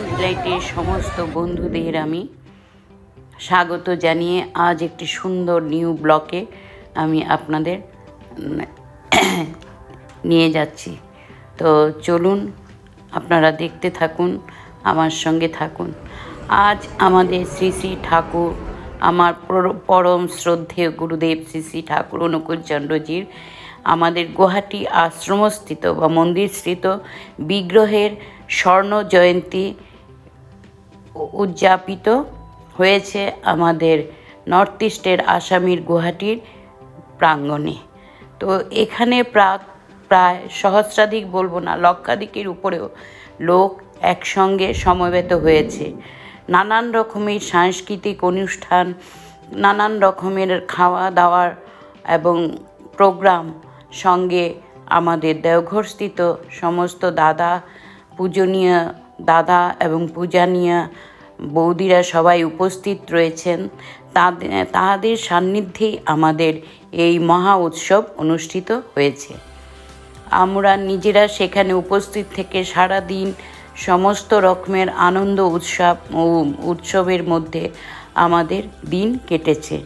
ডিলাইটের সমস্ত বন্ধুদের আমি স্বাগত জানিয়ে আজ একটি সুন্দর নিউ ব্লকে আমি আপনাদের নিয়ে যাচ্ছি। তো চলুন আপনারা দেখতে থাকুন, আমার সঙ্গে থাকুন। আজ আমাদের শ্রী শ্রী ঠাকুর, আমার পরম শ্রদ্ধেয় গুরুদেব শ্রী শ্রী ঠাকুর অনুকূলচন্দ্রজির আমাদের গুয়াহাটি আশ্রমস্থিত বা মন্দিরস্থিত বিগ্রহের স্বর্ণ জয়ন্তী উদযাপিত হয়েছে আমাদের নর্থ ইস্টের আসামের গুয়াহাটির প্রাঙ্গণে। তো এখানে প্রায় সহস্রাধিক, বলবো না, লক্ষাধিকের উপরেও লোক একসঙ্গে সমবেত হয়েছে। নানান রকমের সাংস্কৃতিক অনুষ্ঠান, নানান রকমের খাওয়া দাওয়ার এবং প্রোগ্রাম সঙ্গে আমাদের দেওঘরস্থিত সমস্ত দাদা, পূজনীয় দাদা এবং পূজনীয় বৌদিরা সবাই উপস্থিত রয়েছেন। তাদের সান্নিধ্যেই আমাদের এই মহা উৎসব অনুষ্ঠিত হয়েছে। আমরা নিজেরা সেখানে উপস্থিত থেকে সারাদিন সমস্ত রকমের আনন্দ উৎসবের মধ্যে আমাদের দিন কেটেছে।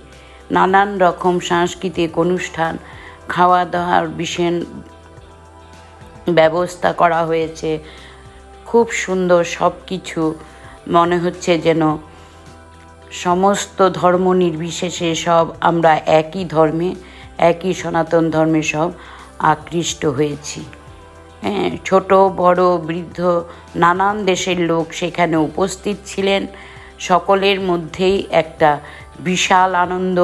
নানান রকম সাংস্কৃতিক অনুষ্ঠান, খাওয়া দাওয়ার বিশেষ ব্যবস্থা করা হয়েছে। খুব সুন্দর সব কিছু, মনে হচ্ছে যেন সমস্ত ধর্ম নির্বিশেষে সব আমরা একই ধর্মে, একই সনাতন ধর্মে সব আকৃষ্ট হয়েছি। হ্যাঁ, ছোট বড় বৃদ্ধ নানান দেশের লোক সেখানে উপস্থিত ছিলেন। সকলের মধ্যেই একটা বিশাল আনন্দ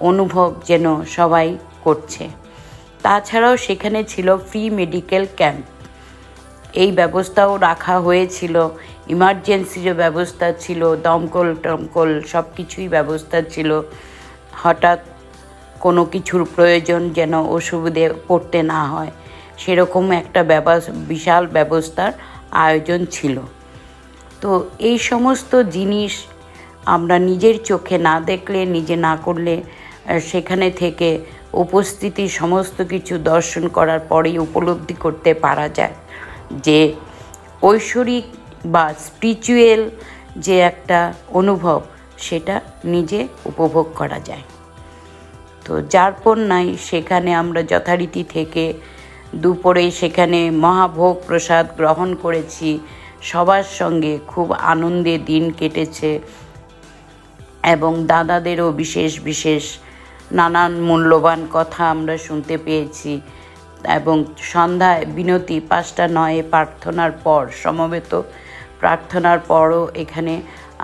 অনুভব যেন সবাই করছে। তাছাড়াও সেখানে ছিল ফ্রি মেডিকেল ক্যাম্প, এই ব্যবস্থাও রাখা হয়েছিল। ইমার্জেন্সিরও ব্যবস্থা ছিল, দমকল সব কিছুই ব্যবস্থা ছিল। হঠাৎ কোনো কিছুর প্রয়োজন যেন অসুবিধে পড়তে না হয়, সেরকম একটা বিশাল ব্যবস্থার আয়োজন ছিল। তো এই সমস্ত জিনিস আমরা নিজের চোখে না দেখলে, নিজে না করলে, সেখানে থেকে উপস্থিতি সমস্ত কিছু দর্শন করার পরেই উপলব্ধি করতে পারা যায় যে ঐশ্বরিক বা স্পিরিচুয়াল যে একটা অনুভব, সেটা নিজে উপভোগ করা যায়। তো যারপর নাই সেখানে আমরা যথারীতি থেকে দুপুরে সেখানে মহাভোগ প্রসাদ গ্রহণ করেছি। সবার সঙ্গে খুব আনন্দে দিন কেটেছে এবং দাদাদেরও বিশেষ বিশেষ নানান মূল্যবান কথা আমরা শুনতে পেয়েছি। এবং সন্ধ্যায় বিনতি 5:09 প্রার্থনার পর, সমবেত প্রার্থনার পরও এখানে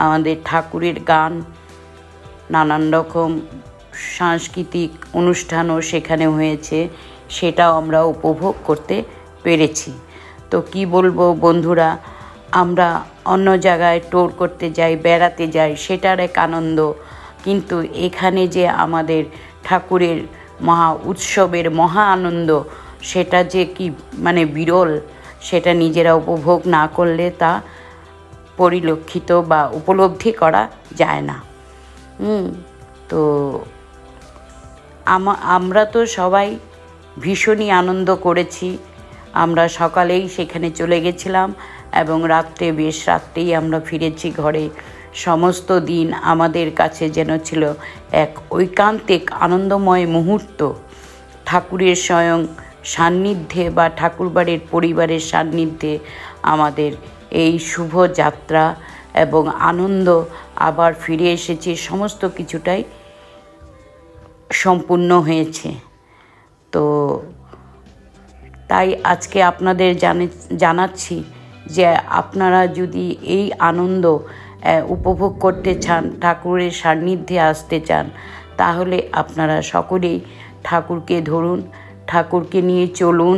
আমাদের ঠাকুরের গান, নানান রকম সাংস্কৃতিক অনুষ্ঠানও সেখানে হয়েছে, সেটাও আমরা উপভোগ করতে পেরেছি। তো কি বলবো বন্ধুরা, আমরা অন্য জায়গায় ট্যুর করতে যাই, বেড়াতে যাই, সেটার এক আনন্দ, কিন্তু এখানে যে আমাদের ঠাকুরের মহা উৎসবের মহা আনন্দ, সেটা যে কি বিরল, সেটা নিজেরা উপভোগ না করলে তা পরিলক্ষিত বা উপলব্ধি করা যায় না। তো আমরা তো সবাই ভীষণই আনন্দ করেছি। আমরা সকালেই সেখানে চলে গেছিলাম এবং বেশ রাত্রেই আমরা ফিরেছি ঘরে। সমস্ত দিন আমাদের কাছে যেন ছিল এক ঐকান্তিক আনন্দময় মুহূর্ত। ঠাকুরের স্বয়ং সান্নিধ্যে বা ঠাকুরবাড়ির পরিবারের সান্নিধ্যে আমাদের এই শুভ যাত্রা এবং আনন্দ, আবার ফিরে এসেছি, সমস্ত কিছুটাই সম্পূর্ণ হয়েছে। তো তাই আজকে আপনাদের জানাচ্ছি যে আপনারা যদি এই আনন্দ উপভোগ করতে চান, ঠাকুরের সান্নিধ্যে আসতে চান, তাহলে আপনারা সকলেই ঠাকুরকে ধরুন, ঠাকুরকে নিয়ে চলুন।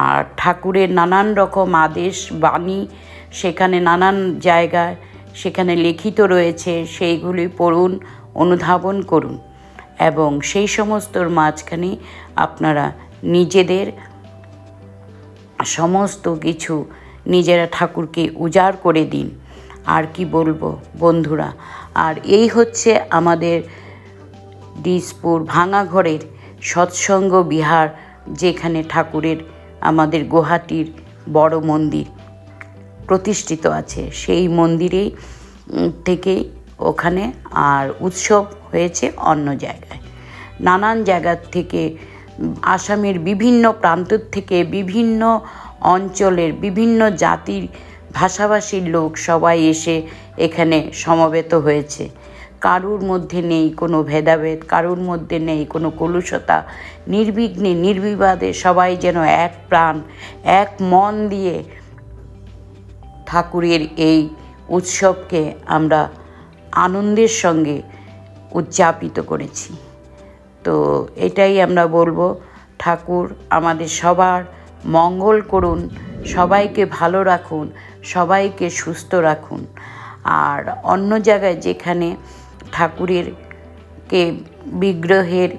আর ঠাকুরের নানান রকম আদেশ বাণী সেখানে নানান জায়গায় সেখানে লিখিত রয়েছে, সেইগুলি পড়ুন, অনুধাবন করুন এবং সেই সমস্তর মাঝখানে আপনারা নিজেদের সমস্ত কিছু নিজেরা ঠাকুরকে উজাড় করে দিন। আর কি বলবো বন্ধুরা, আর এই হচ্ছে আমাদের দিসপুর ভাঙাঘরের সৎসঙ্গ বিহার, যেখানে ঠাকুরের আমাদের গুয়াহাটির বড় মন্দির প্রতিষ্ঠিত আছে, সেই মন্দিরেই থেকে ওখানে আর উৎসব হয়েছে অন্য জায়গায়। নানান জায়গার থেকে আসামের বিভিন্ন প্রান্ত থেকে বিভিন্ন অঞ্চলের বিভিন্ন জাতির ভাষাভাষীর লোক সবাই এসে এখানে সমবেত হয়েছে। কারুর মধ্যে নেই কোনো ভেদাভেদ, কারুর মধ্যে নেই কোনো কলুষতা। নির্বিঘ্নে নির্বিবাদে সবাই যেন এক প্রাণ এক মন দিয়ে ঠাকুরের এই উৎসবকে আমরা আনন্দের সঙ্গে উদযাপিত করেছি। তো এটাই আমরা বলবো, ঠাকুর আমাদের সবার মঙ্গল করুন, সবাইকে ভালো রাখুন, সবাইকে সুস্থ রাখুন। আর অন্য জায়গায় যেখানে ঠাকুরের বিগ্রহের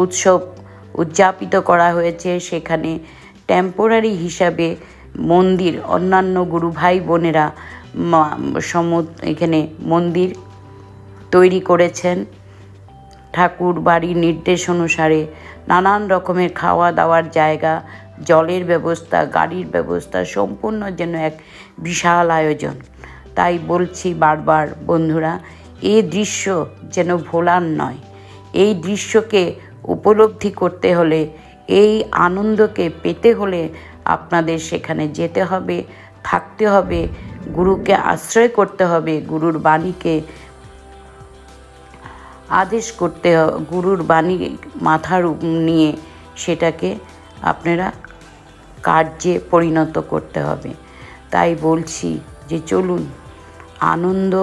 উৎসব উদযাপিত করা হয়েছে, সেখানে টেম্পোরারি হিসাবে মন্দির অন্যান্য গুরু ভাই বোনেরা এখানে মন্দির তৈরি করেছেন। ঠাকুর বাড়ির নির্দেশ অনুসারে নানান রকমের খাওয়া দাওয়ার জায়গা, জলের ব্যবস্থা, গাড়ির ব্যবস্থা, সম্পূর্ণ যেন এক বিশাল আয়োজন। তাই বলছি বারবার বন্ধুরা, এই দৃশ্য যেন ভোলার নয়। এই দৃশ্যকে উপলব্ধি করতে হলে, এই আনন্দকে পেতে হলে আপনাদের সেখানে যেতে হবে, থাকতে হবে, গুরুকে আশ্রয় করতে হবে, গুরুর বাণীকে আদেশ করতে হবে, গুরুর বাণী মাথার নিয়ে সেটাকে আপনারা কার্যে পরিণত করতে হবে। তাই বলছি যে চলুন, আনন্দ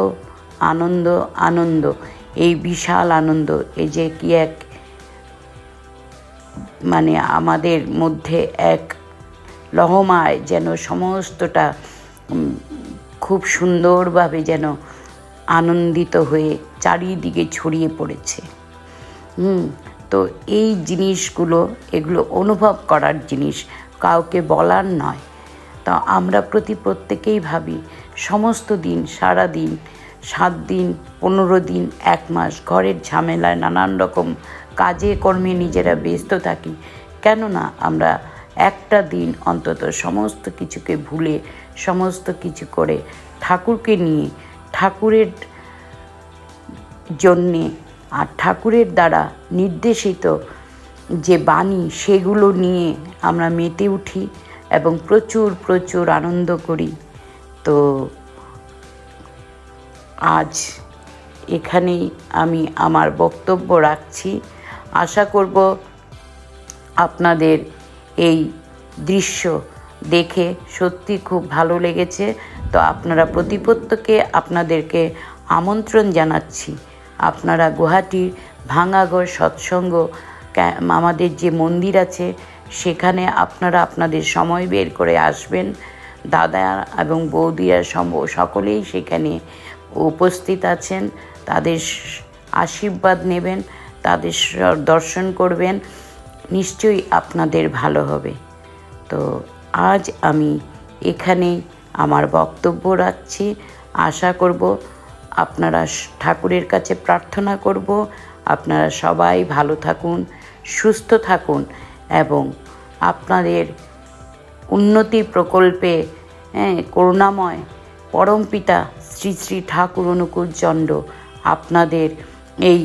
আনন্দ আনন্দ, এই বিশাল আনন্দ, এই যে কি এক মানে আমাদের মধ্যে এক লহমায় যেন সমস্তটা খুব সুন্দরভাবে যেন আনন্দিত হয়ে চারিদিকে ছড়িয়ে পড়েছে। তো এই জিনিসগুলো, এগুলো অনুভব করার জিনিস, কাউকে বলার নয়। তা আমরা প্রত্যেকেই ভাবি সমস্ত দিন, সারা দিন, 7 দিন, 15 দিন, 1 মাস ঘরের ঝামেলায় নানান রকম কাজে কর্মে নিজেরা ব্যস্ত থাকি। কেননা আমরা একটা দিন অন্তত সমস্ত কিছুকে ভুলে, সমস্ত কিছু করে ঠাকুরকে নিয়ে, ঠাকুরের জন্যে আর ঠাকুরের দ্বারা নির্দেশিত যে বাণী, সেগুলো নিয়ে আমরা মেতে উঠি এবং প্রচুর প্রচুর আনন্দ করি। তো আজ এখানেই আমি আমার বক্তব্য রাখছি। আশা করব আপনাদের এই দৃশ্য দেখে সত্যি খুব ভালো লেগেছে। তো আপনারা প্রত্যেককে আপনাদেরকে আমন্ত্রণ জানাচ্ছি, আপনারা গুয়াহাটির ভাঙাঘর সৎসঙ্গ আমাদের যে মন্দির আছে, সেখানে আপনারা আপনাদের সময় বের করে আসবেন। দাদা এবং বৌদিরা সকলেই সেখানে উপস্থিত আছেন। তাদের আশীর্বাদ নেবেন, তাদের দর্শন করবেন, নিশ্চয়ই আপনাদের ভালো হবে। তো আজ আমি এখানেই আমার বক্তব্য রাখছি। আশা করব আপনারা, ঠাকুরের কাছে প্রার্থনা করব আপনারা সবাই ভালো থাকুন, সুস্থ থাকুন এবং আপনাদের উন্নতি প্রকল্পে করুণাময় পরমপিতা শ্রী শ্রী ঠাকুর অনুকূল চন্দ্র আপনাদের এই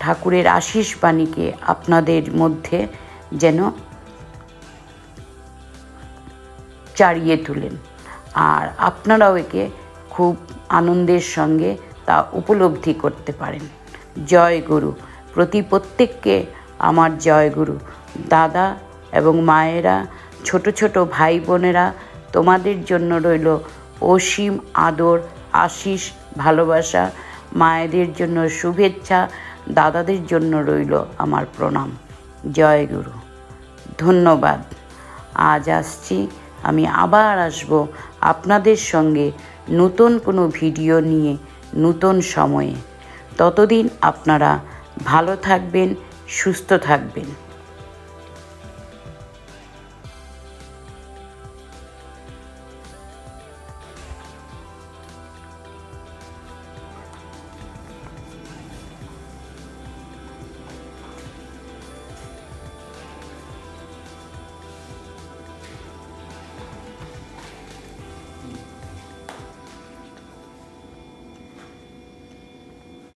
ঠাকুরের আশীষ বাণীকে আপনাদের মধ্যে যেন চারিয়ে তুলেন, আর আপনারাও একে খুব আনন্দের সঙ্গে তা উপলব্ধি করতে পারেন। জয় গুরু। প্রত্যেককে আমার জয় গুরু। দাদা এবং মায়েরা, ছোট ছোট ভাই বোনেরা, তোমাদের জন্য রইল অসীম আদর, আশিস, ভালোবাসা। মায়েদের জন্য শুভেচ্ছা, দাদাদের জন্য রইল আমার প্রণাম। জয় গুরু। ধন্যবাদ। আজ আসছি, আমি আবার আসব আপনাদের সঙ্গে নতুন কোনো ভিডিও নিয়ে, নতুন সময়ে। ততদিন আপনারা ভালো থাকবেন, সুস্থ থাকবেন।